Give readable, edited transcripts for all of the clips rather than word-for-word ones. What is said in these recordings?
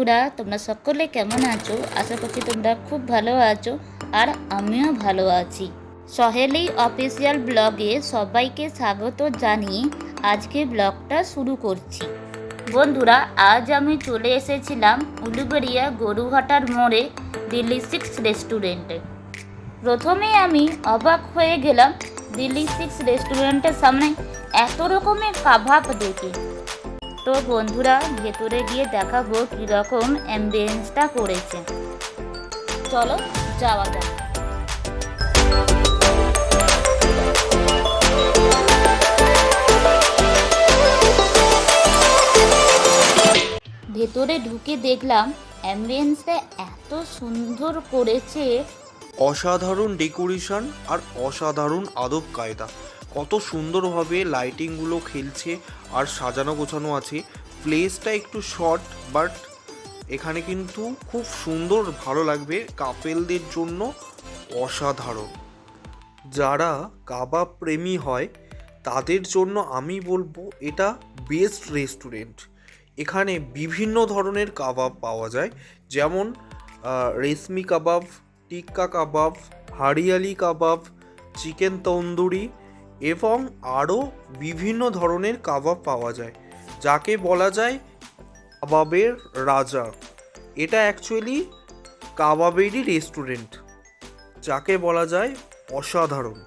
বন্ধুরা, তোমরা সকলে কেমন আছো? আশা করছি তোমরা খুব ভালো আছো আর আমিও ভালো আছি। সহেলি অফিসিয়াল ব্লগে সবাইকে স্বাগত জানিয়ে আজকে ব্লগটা শুরু করছি। বন্ধুরা, আজ আমি চলে এসেছিলাম উলুবেড়িয়া গরুঘাটার মোড়ে দিল্লি 6 রেস্টুরেন্টে। প্রথমে আমি অবাক হয়ে গেলাম দিল্লি 6 রেস্টুরেন্টের সামনে এত রকমের কাবাব দেখে। তো বন্ধুরা, ভেতরে গিয়ে দেখাবো কীরকম অ্যাম্বিয়েন্সটা করেছে। চলো যাওয়া যাক। ভেতরে ঢুকে দেখলাম অ্যাম্বিয়েন্সটা এত সুন্দর করেছে, অসাধারণ ডেকোরেশন আর অসাধারণ আদব কায়দা। কত সুন্দরভাবে লাইটিংগুলো খেলছে আর সাজানো গোছানো আছে। প্লেসটা একটু শর্ট, বাট এখানে কিন্তু খুব সুন্দর, ভালো লাগবে কাপেলদের জন্য। অসাধারণ। যারা কাবাব প্রেমী হয় তাদের জন্য আমি বলবো এটা বেস্ট রেস্টুরেন্ট। এখানে বিভিন্ন ধরনের কাবাব পাওয়া যায়, যেমন রেশমি কাবাব, টিক্কা কাবাব, হারিয়ালি কাবাব, চিকেন তন্দুরি এবং আরও বিভিন্ন ধরনের কাবাব পাওয়া যায়, যাকে বলা যায় কাবাবের রাজা। এটা অ্যাকচুয়ালি কাবাবেরই রেস্টুরেন্ট, যাকে বলা যায় অসাধারণ।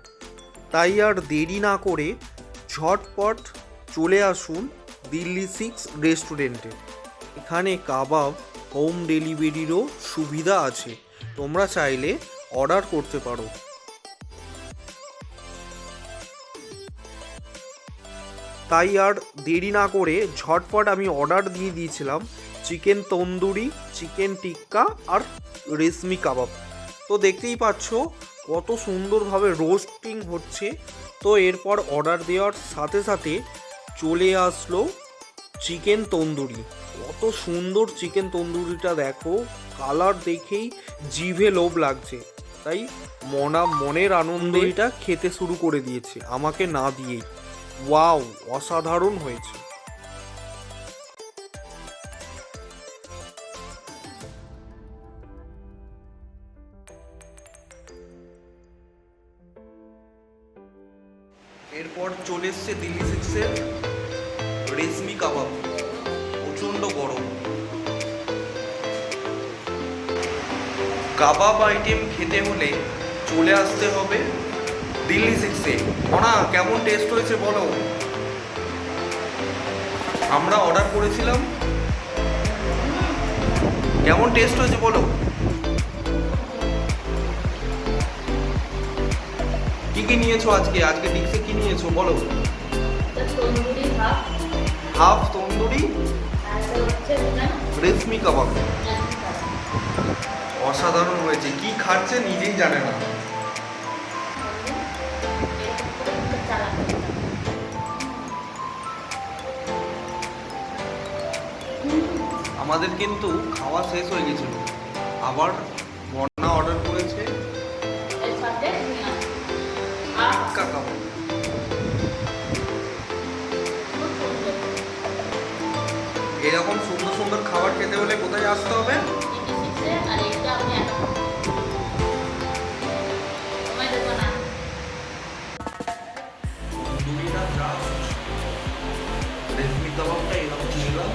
তাই আর দেরি না করে ঝটপট চলে আসুন দিল্লি 6 রেস্টুরেন্টে। এখানে কাবাব হোম ডেলিভারিরও সুবিধা আছে, তোমরা চাইলে অর্ডার করতে পারো। তাই আর দেরি না করে ঝটপট আমি অর্ডার দিয়ে দিয়েছিলাম চিকেন তন্দুরি, চিকেন টিক্কা আর রেশমি কাবাব। তো দেখতেই পাচ্ছ কত সুন্দরভাবে রোস্টিং হচ্ছে। তো এরপর অর্ডার দেওয়ার সাথে সাথে চলে আসলো চিকেন তন্দুরি। কত সুন্দর চিকেন তন্দুরিটা দেখো, কালার দেখেই জিভে লোভ লাগছে। তাই মনের আনন্দে এটা খেতে শুরু করে দিয়েছে আমাকে না দিয়েই। ওয়াও, অসাধারণ হয়েছে। এরপর চলে এসছে দিল্লি 6-এর রেশমি কাবাব। প্রচণ্ড গরম। কাবাব আইটেম খেতে হলে চলে আসতে হবে দিল্লি 6-এ। ওনা কেমন টেস্ট হয়েছে বলো? আমরা অর্ডার করেছিলাম, কেমন টেস্ট হয়েছে বলো? কি কি নিয়েছো আজকে ডিক্সে কি নিয়েছো বলো? হাফ তন্দুরি, রেশমি কাবাব। অসাধারণ হয়েছে। কি খাচ্ছে নিজেই জানে না। আমাদের কিন্তু খাওয়া শেষ হয়ে গেছিল, আবার বন্যা অর্ডার করেছে কাবাব। এরকম সুন্দর সুন্দর খাবার খেতে হলে কোথায় আসতে হবে? রেশমি কাবাবটা এরকম নিলাম।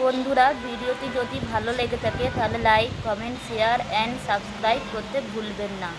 বন্ধুরা, ভিডিওটি যদি ভালো লেগে থাকে তাহলে like, comment, share and subscribe করতে ভুলবেন না।